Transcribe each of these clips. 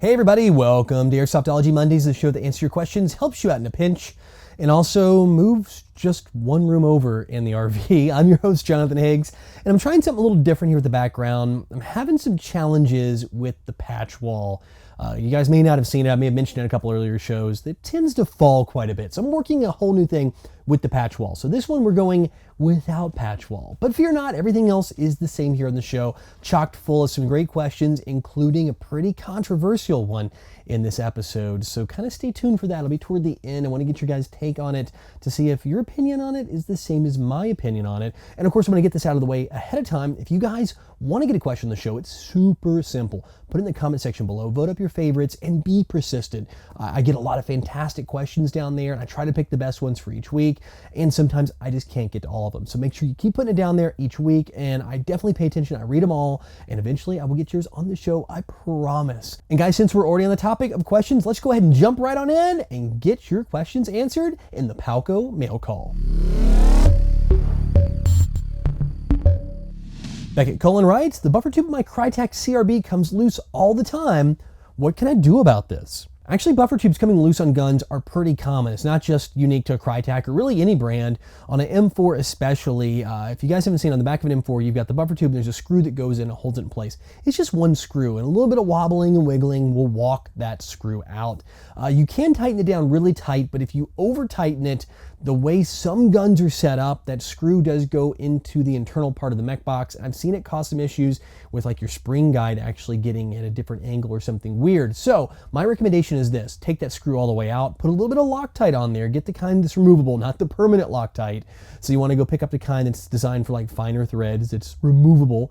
Hey everybody, welcome to Airsoftology Mondays, the show that answers your questions, helps you out in a pinch, and also moves just one room over in the RV. I'm your host, Jonathan Higgs, and I'm trying something a little different here with the background. I'm having some challenges with the patch wall. You guys may not have seen it. I may have mentioned it in a couple earlier shows. It tends to fall quite a bit. So I'm working a whole new thing with the patch wall. So this one we're going without patch wall. But fear not, everything else is the same here on the show. Chocked full of some great questions, including a pretty controversial one in this episode. So kind of stay tuned for that. It'll be toward the end. I want to get your guys' take on it to see if your opinion on it is the same as my opinion on it. And of course, I'm going to get this out of the way ahead of time. If you guys want to get a question on the show, it's super simple. Put it in the comment section below, vote up your favorites, and be persistent. I get a lot of fantastic questions down there, and I try to pick the best ones for each week, and sometimes I just can't get to all of them. So make sure you keep putting it down there each week, and I definitely pay attention. I read them all, and eventually I will get yours on the show, I promise. And guys, since we're already on the topic of questions, let's go ahead and jump right on in and get your questions answered in the Palco mail call. Beckett Cullen writes, the buffer tube of my Crytac CRB comes loose all the time. What can I do about this? Actually, buffer tubes coming loose on guns are pretty common. It's not just unique to a Crytac or really any brand. On an M4 especially, if you guys haven't seen on the back of an M4, you've got the buffer tube and there's a screw that goes in and holds it in place. It's just one screw, and a little bit of wobbling and wiggling will walk that screw out. You can tighten it down really tight, but if you over tighten it, the way some guns are set up, that screw does go into the internal part of the mech box. I've seen it cause some issues with like your spring guide actually getting at a different angle or something weird. So my recommendation is this: take that screw all the way out, put a little bit of Loctite on there, get the kind that's removable, not the permanent Loctite. So you want to go pick up the kind that's designed for like finer threads, it's removable.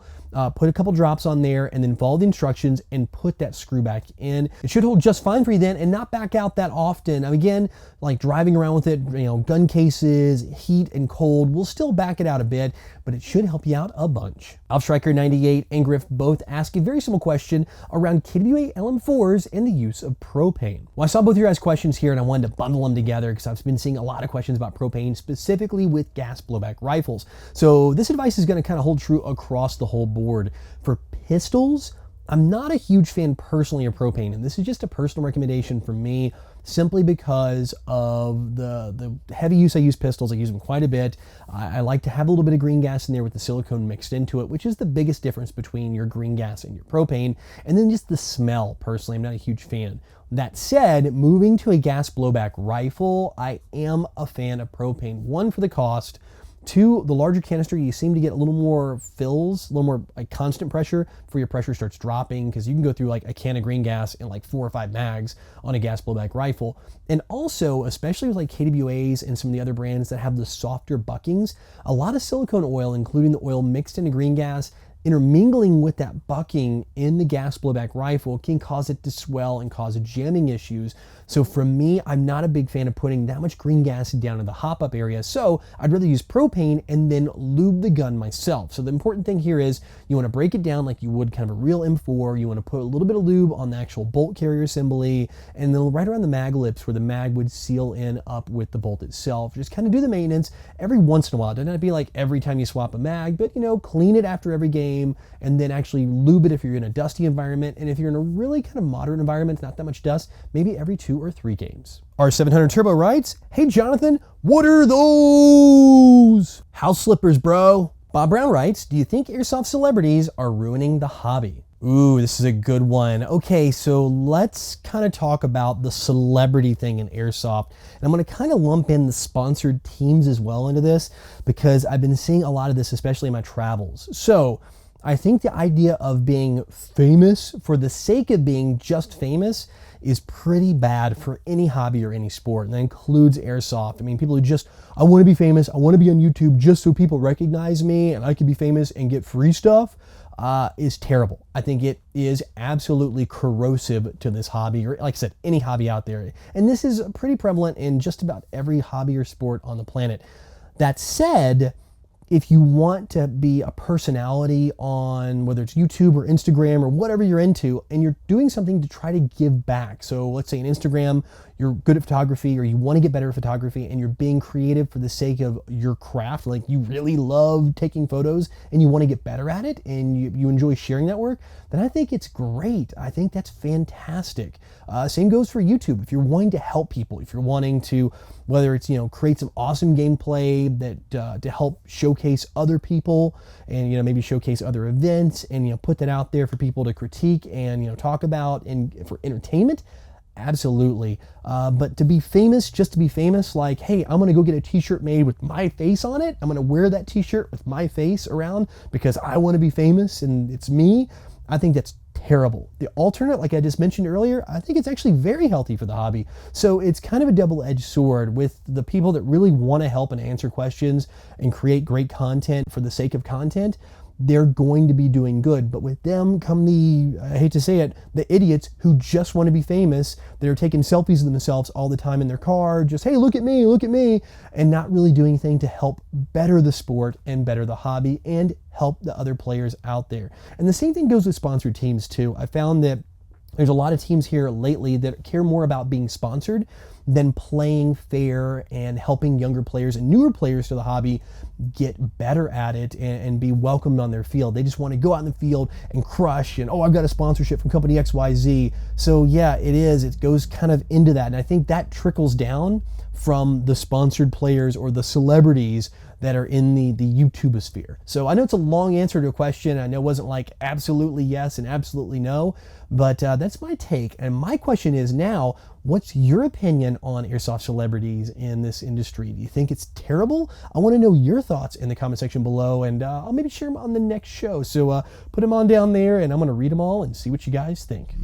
Put a couple drops on there and then follow the instructions and put that screw back in. It should hold just fine for you then and not back out that often. Now again, like driving around with it, gun cases, heat and cold will still back it out a bit, but it should help you out a bunch. AlpStriker98 and Griff both ask a very simple question around KWA LM4s and the use of propane. Well, I saw both of your guys' questions here and I wanted to bundle them together because I've been seeing a lot of questions about propane, specifically with gas blowback rifles. So this advice is going to kind of hold true across the whole board. For pistols, I'm not a huge fan personally of propane, and this is just a personal recommendation for me simply because of the heavy use I use pistols. I use them quite a bit. I like to have a little bit of green gas in there with the silicone mixed into it, which is the biggest difference between your green gas and your propane. And then just the smell, personally, I'm not a huge fan. That said, moving to a gas blowback rifle, I am a fan of propane. One, for the cost. Two, the larger canister, you seem to get a little more fills, a little more like constant pressure before your pressure starts dropping, because you can go through like a can of green gas and like 4 or 5 mags on a gas blowback rifle. And also, especially with like KWAs and some of the other brands that have the softer buckings, a lot of silicone oil, including the oil mixed into green gas, intermingling with that bucking in the gas blowback rifle can cause it to swell and cause jamming issues. So for me, I'm not a big fan of putting that much green gas down in the hop-up area. So I'd rather use propane and then lube the gun myself. So the important thing here is you want to break it down like you would kind of a real M4. You want to put a little bit of lube on the actual bolt carrier assembly, and then right around the mag lips where the mag would seal in up with the bolt itself. Just kind of do the maintenance every once in a while. It doesn't have to be like every time you swap a mag, but clean it after every game, and then actually lube it if you're in a dusty environment. And if you're in a really kind of moderate environment, not that much dust, maybe every 2 or 3 games. R700 Turbo writes, hey Jonathan, what are those? House slippers, bro. Bob Brown writes, do you think airsoft celebrities are ruining the hobby? Ooh, this is a good one. Okay, so let's kind of talk about the celebrity thing in airsoft. And I'm going to kind of lump in the sponsored teams as well into this, because I've been seeing a lot of this, especially in my travels. So I think the idea of being famous for the sake of being just famous is pretty bad for any hobby or any sport, and that includes airsoft. I mean, people who just, I want to be famous, I want to be on YouTube just so people recognize me and I can be famous and get free stuff, is terrible. I think it is absolutely corrosive to this hobby, or like I said, any hobby out there. And this is pretty prevalent in just about every hobby or sport on the planet. That said, if you want to be a personality on whether it's YouTube or Instagram or whatever you're into, and you're doing something to try to give back. So let's say on Instagram, you're good at photography or you want to get better at photography and you're being creative for the sake of your craft, like you really love taking photos and you want to get better at it and you enjoy sharing that work, then I think it's great. I think that's fantastic. Same goes for YouTube. If you're wanting to help people, if you're wanting to, whether it's, create some awesome gameplay that to help showcase other people and, maybe showcase other events and, put that out there for people to critique and, talk about and for entertainment, absolutely. But to be famous, just to be famous, like, hey, I'm going to go get a t-shirt made with my face on it. I'm going to wear that t-shirt with my face around because I want to be famous and it's me. I think that's terrible. The alternate, like I just mentioned earlier, I think it's actually very healthy for the hobby. So it's kind of a double-edged sword with the people that really want to help and answer questions and create great content for the sake of content. They're going to be doing good. But with them come the, I hate to say it, the idiots who just want to be famous. They're taking selfies of themselves all the time in their car, just, hey, look at me, and not really doing anything to help better the sport and better the hobby and help the other players out there. And the same thing goes with sponsored teams too. I found that there's a lot of teams here lately that care more about being sponsored than playing fair and helping younger players and newer players to the hobby get better at it and be welcomed on their field. They just want to go out in the field and crush and, oh, I've got a sponsorship from company XYZ. So yeah, it goes kind of into that. And I think that trickles down from the sponsored players or the celebrities that are in the YouTubosphere. So I know it's a long answer to a question. I know it wasn't like absolutely yes and absolutely no, but that's my take. And my question is now, what's your opinion on airsoft celebrities in this industry? Do you think it's terrible? I want to know your thoughts in the comment section below, and I'll maybe share them on the next show. So put them on down there, and I'm going to read them all and see what you guys think.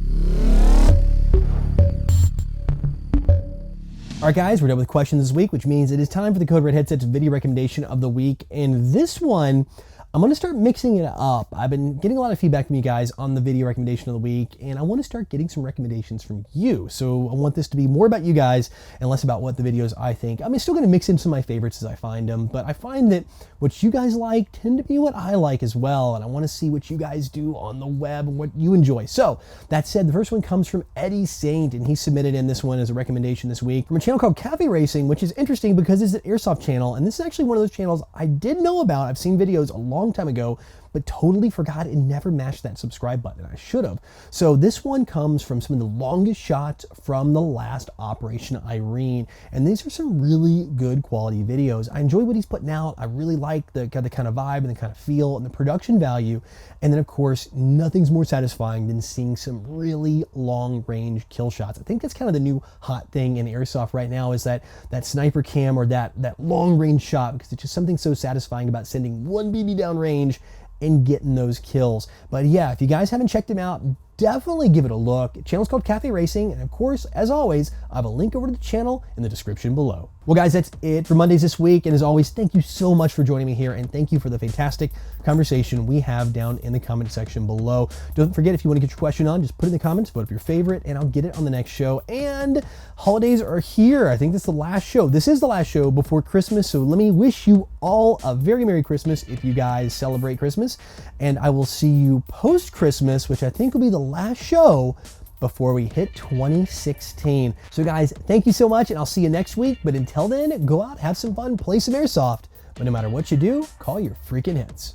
All right, guys, we're done with questions this week, which means it is time for the Code Red Headset's video recommendation of the week. And this one, I'm going to start mixing it up. I've been getting a lot of feedback from you guys on the video recommendation of the week, and I want to start getting some recommendations from you. So I want this to be more about you guys and less about what the videos I think. I'm still going to mix in some of my favorites as I find them, but I find that what you guys like tend to be what I like as well, and I want to see what you guys do on the web and what you enjoy. So that said, the first one comes from Eddie Saint, and he submitted in this one as a recommendation this week from a channel called Cafe Racing, which is interesting because it's an Airsoft channel, and this is actually one of those channels I did know about. I've seen videos a long time ago, but totally forgot and never mashed that subscribe button. I should have. So this one comes from some of the longest shots from the last Operation Irene, and these are some really good quality videos. I enjoy what he's putting out. I really like the kind of vibe and the kind of feel and the production value. And then of course, nothing's more satisfying than seeing some really long range kill shots. I think that's kind of the new hot thing in Airsoft right now, is that sniper cam or that long range shot, because it's just something so satisfying about sending one BB down range and getting those kills. But yeah, if you guys haven't checked him out, definitely give it a look. The channel's called Cafe Racing, and of course, as always, I have a link over to the channel in the description below. Well guys, that's it for Mondays this week, and as always, thank you so much for joining me here, and thank you for the fantastic conversation we have down in the comment section below. Don't forget, if you want to get your question on, just put it in the comments, vote up your favorite, and I'll get it on the next show. And holidays are here. I think this is the last show. This is the last show before Christmas, so let me wish you all a very Merry Christmas if you guys celebrate Christmas, and I will see you post-Christmas, which I think will be the last show before we hit 2016. So guys, thank you so much, and I'll see you next week. But until then, go out, have some fun, play some Airsoft. But no matter what you do, call your freaking hits.